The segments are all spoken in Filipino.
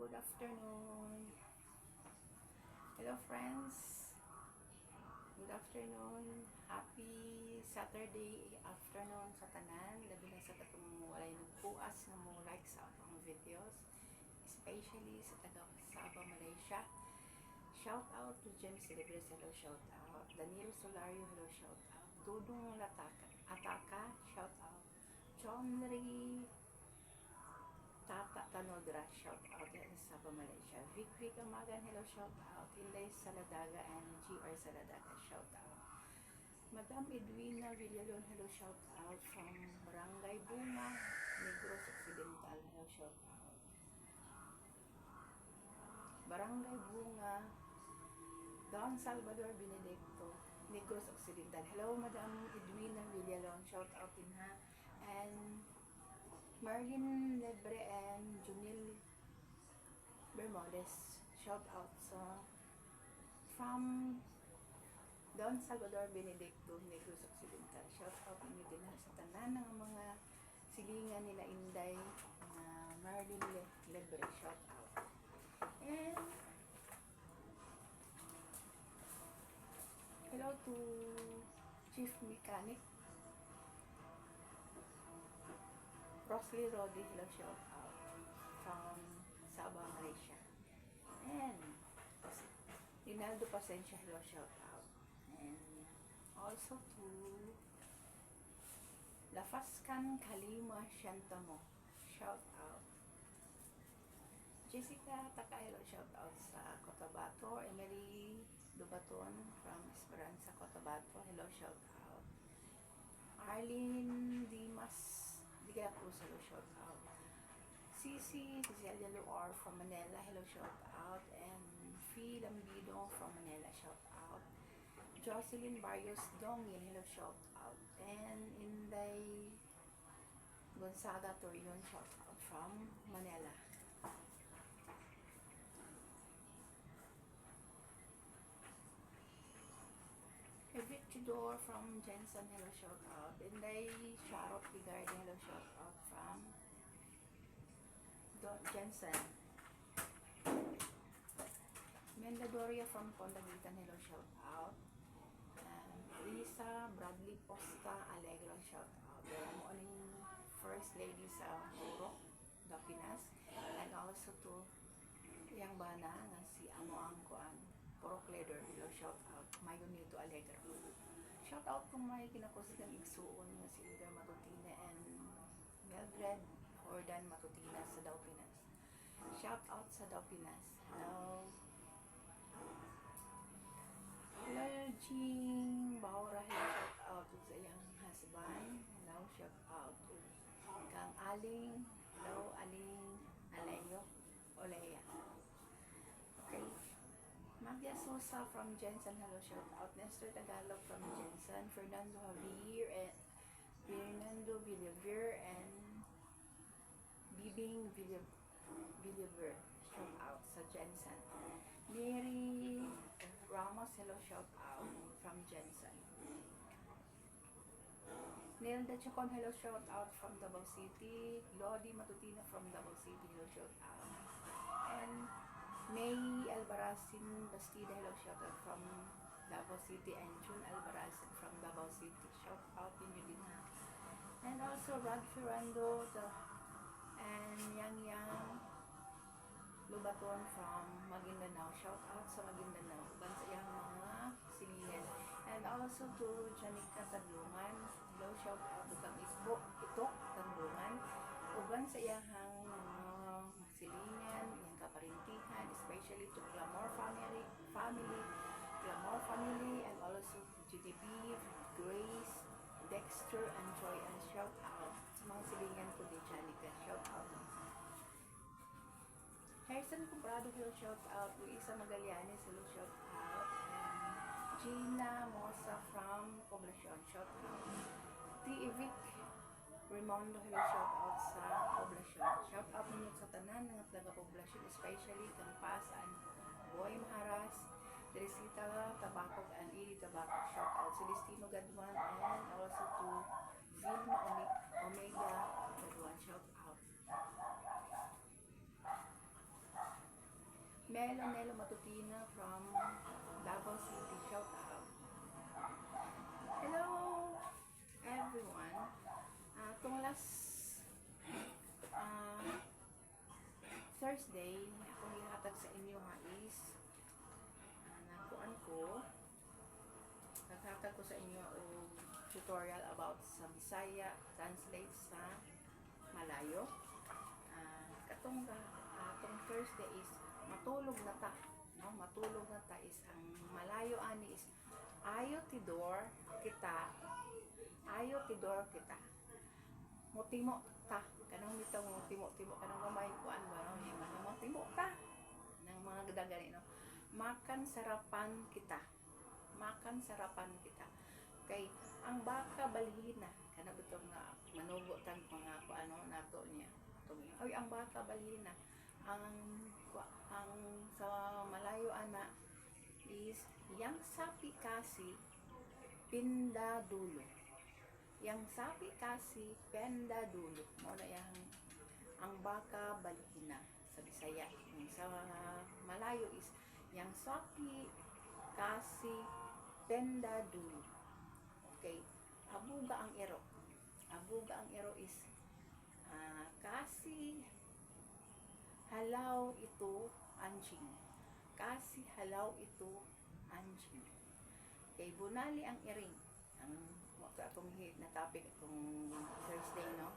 good afternoon. Hello friends. Good afternoon. Happy Saturday afternoon sa tanan. Labi na sa katong walay nagpuas na mo like sa akong videos. Especially sa taga Sabah, Malaysia. Shout out to James Celebres, hello shout out. Danilo Solario, hello shout out. Dudong Ataka, shout out. Chonri Tata Tanodra, shout out yan sa Sabah, Malaysia. Vic Amagan, hello, shout out. Inday Saladaga and GR Saladaga, shout out. Madam Edwina Villalon, hello, shout out. From Barangay Bunga, Negros Occidental, hello, shout out. Barangay Bunga, Don Salvador Benedicto, Negros Occidental. Hello, Madam Edwina Villalon, shout out din ha. And Marlin Lebre and Junil Bermudez, shout out from Don Salvador Benedicto, Negros Occidental. Shout out ninyo din sa tanan ng mga silingan nila Inday na Marlin Lebre, shout out. And hello to Chief Mechanic Rosley Rodi, hello, shout out from Sabah, Malaysia. And Rinaldo Pasencia, hello, shout out. And also to Lafascan Kalima Shantamo, shout out. Jessica Taka, hello, shout out sa Cotabato. Emily Dubaton from Esperanza, Cotabato, hello, shout out. Arlene Dimas Digla Cruz, hello, shout out. Celia Luar from Manila, hello, shout out. And Fee Lambido from Manila, shout out. Jocelyn Barrios Dongil, hello, shout out. And Inday Gonzaga Torion, shout out from Manila. Evit Tudor from Jensen, hello, shout out. Inday Sharot Bigarde, hello, shout out from Jensen. Mendadoria from Pondagitan, hello, shout out. Lisa Bradley Posta Alegro, shout out. Mo aning first lady sa Puro, Dapinas. And also to yang bana nga si Amo Angkoan Porok Leather, hello, shout out. Mayon nito Alegro. Shout out kung may kinakusig ng igsuon nga si Ida Matutina and Mildred Jordan Matutina sa Daw Pinas. Shout out sa Daw Pinas. Hello. Hello, Jean Baura, hello, shout out sa iyang husband. Hello, shout out to Kang Aling. Hello, Aling Aleyo Oleya. Okay. Magia Sosa from Jensen, hello, shout out. Nestor Tagalog from Jensen. Fernando Javier and Fernando Villaver and Bibing Villaver, shout out sa Jensen. Mary Ramos, hello, shout out from Jensen. Nelda Chacon, hello, shout out from Davao City. Lodi Matutina from Davao City, hello, shout out. And May Albarazin Bastida, hello, shout out from Davao City. And June Albarazin from Davao City, shout out din yun din ha. And also Rod Ferrando and Yang Lubaton from Maguindanao, shout out sa Maguindanao, bansa yung mga silingan. And also to Janica Tandungan, hello, shout out to kang Itok Tandungan, uban sa iyahang mga silingan, yung kaparintihan, especially to Clamor family, and also to GDB, Grace, Dexter, and Joy, and shout out sa mga silingan ko di Janica, shout out. Harrison Comprado, hello, shout out. Luisa Magallanes, hello, shout out. And Gina Mosa from Poblacion, shout out. Vic Raimondo, hello, shout out sa Poblacion. Shout out ninyo sa tanan ng taga Poblacion, especially kang Pasan, Boy Maharas, Teresita Tabacog, and Ili Tabacog, shout out. Celestino Gadwan, and also to Vilma Omega Gadwan, shout out. Melo Matutina from Davao City. Shout out. Hello everyone. Itong last Thursday, akong ihatag sa inyo nga is nakuan ko, naghatag ko sa inyo og tutorial about sa Bisaya translate sa Malayo. Katong Thursday is matulog na ta, no? Matulog na ta is ang Malayo ani is ayo tidor kita, ayo tidor kita. Mutimo ta, kanang bitaw mutimo kanang gamay kuan ba no? Yung mutimo ta nang mga gadagan no. Makan sarapan kita. Makan sarapan kita. Kay ang baka balhina kana bitaw nga manugo tag mga kuano nato niya. Ay ang baka balhina ang sa Malayo ana is yang sapi kasi pindadulo. Yang sapi kasi pindadulo. Mo na yang ang baka balhina sa Bisaya. Sa Malayo is yang sapi kasi pindadulo. Okay. Abuga ang ero. Abuga ang ero is kasi halaw ito anjing. Kasi halaw ito anjing. Kay bunali ang iring. Ang atong na topic itong Thursday, no?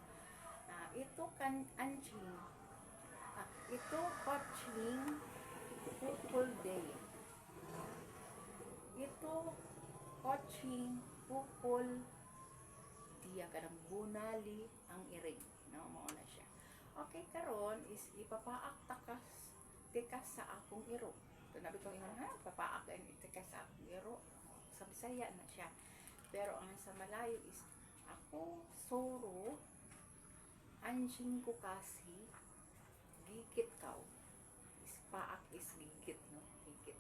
Ito kan anjing. Ito koching pupul day. Ito koching pupul diya kanang bunali ang iring, no? Mao na siya. Okay, karon is ipapaak tikas sa akong iro. Tunabi ko ingon papaak ang tikas sa akong iro. Sa Bisaya na siya. Pero ang sa Malayo is ako soro anjing ko kasi gigit kaw. Is paak is gigit, no? Gigit.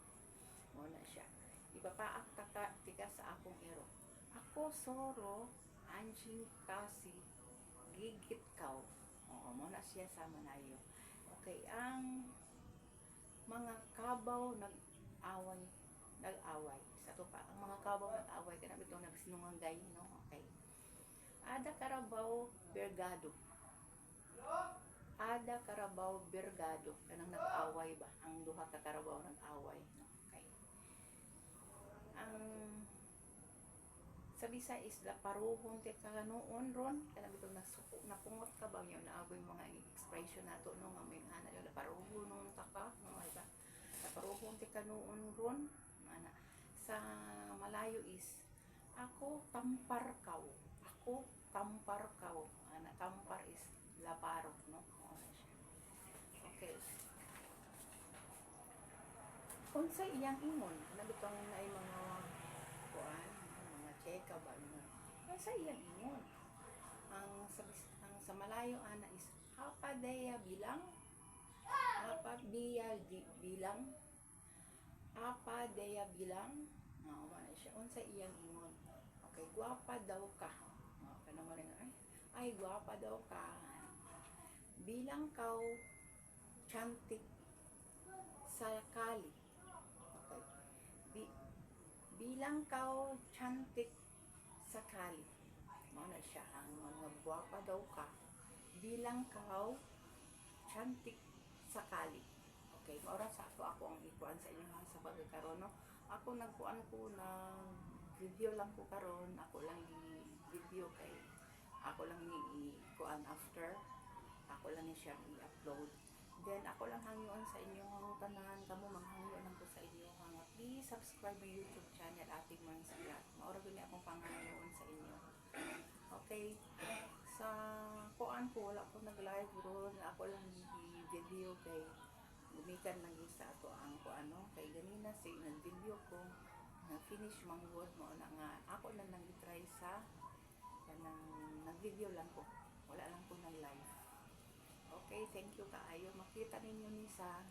Mo na siya. Ipapaak tikas sa akong iro. Ako soro anjing kasi gigit kaw. Oo, mo na siya sa Malayo. Okay, ang mga kabaw nag-away sa tupa. Ang mga kabaw nag-away kana bitaw nagsinunganggay, no? Okay. Ada Carabao Bergado. Ada Carabao Bergado kanang nag-away ba? Ang duha ka Carabao nag-away, no? Okay. Ang sa Bisaya is la paruhon ti kanoon ron kana bitaw napungot ka ba yun naagoy mga expression nato no nga may ana la paruhon nun taka no ay ba la paruhon ti kanoon ron ana sa Malayo is ako tampar kaw ana tampar is laparo, no? Ano siya. Okay. Unsa iyang ingon nabitong na mga kuan cheka ba yun. Sa iyan ingon. Ang sa Malayo ana is apadaya bilang na siya unsa iyang ingon. Okay, guwapa daw ka. Kana mo rin ay guwapa daw ka. Bilang kaw chantik sa kali. Okay. Bilang kaw chantik sa kali. Mao na siya ang mga guwapa daw ka bilang kaw chantik sa kali. Okay, maura sa ako ang ikuan sa inyo ha, sa pagkakaroon, no? Ako nagkuan ko na review lang ko karon, ako lang i-review kay ako lang i-kuan after ako lang ni siya i-upload. Then ako lang hangyoon sa inyo ang tanan kamo manghangyo lang ko sa inyo hanga. Please subscribe my YouTube channel ating mga silat. Maura gani akong pangangyoon sa inyo. Okay. Sa kuan ko wala ko nag-live ron, ako lang i-video kay gumikan lang sa ato ang kuano kay ganina si nag-video ko na finish manggod mo na nga ako lang nang i-try sa kanang nag-video lang ko. Wala lang ko nag-live. Okay, thank you kaayo. Makita ninyo ni sa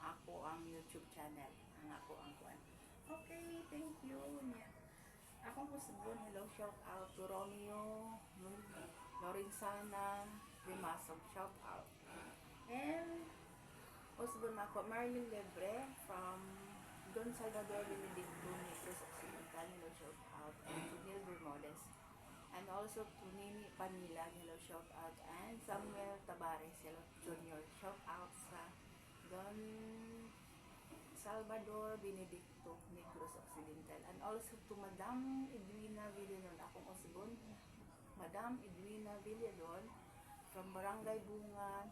ako ang YouTube channel. Ang ako ang kuan. Okay, thank you. Akong kusubon, hello, shout out to Romeo, Lorenzana, Rimasog, shout out. And kusubon ako, Marilyn Lebre from Don Salvador Benedicto, Negros Occidental, hello, shout out, and to Neil Bermudez, and also to Nini Panila, hello, shout out, and Samuel Tabares, hello, Junior, shout out sa Don Salvador Benedicto, Negros Occidental, and also to Madam Edwina Villalon, akong usibon, Madam Edwina Villalon, from Barangay Bunga,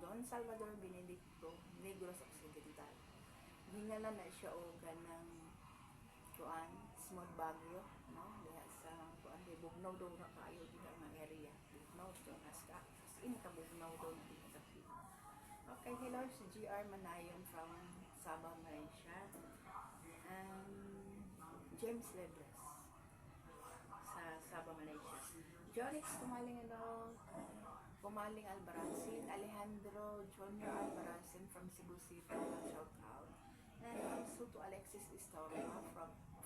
Don Salvador Benedicto, Negros Occidental. Hinala na siya o ganang kuan, small bagyo, no? Diha sa kuan, di bugnaw daw na kayo diha nga area. Bugnaw daw na ska. As in ka bugnaw daw diha sa Pilipinas. Okay, hello, si GR Manayon from Sabah, Malaysia. And James Lebres sa Sabah, Malaysia. Jonix Kumaling Albaracin, Alejandro Junior Albaracin from Cebu City, shout out. And also to Alexis Estorma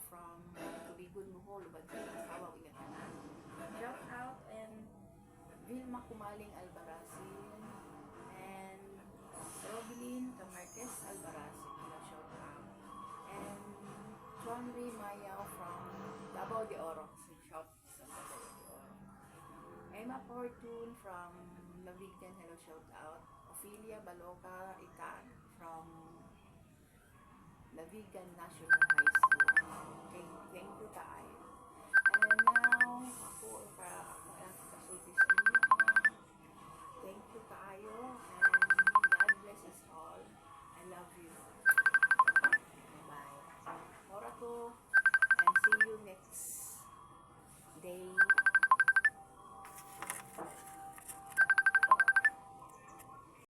from Tubigon, Bohol, Bansa, Asawa, Ilatanan. Shout out, and Vilma Kumaling Albaracin and Robilin Tamarquez Albaracin, shout out. And John Ray Mayaw from Davao de Oro, shout out sa Davao de Oro. Emma Fortune from Navigdan, hello, shout out. Ophelia Baloca Itag from Navigdan National High School. Okay, thank you kaayo. And now, ako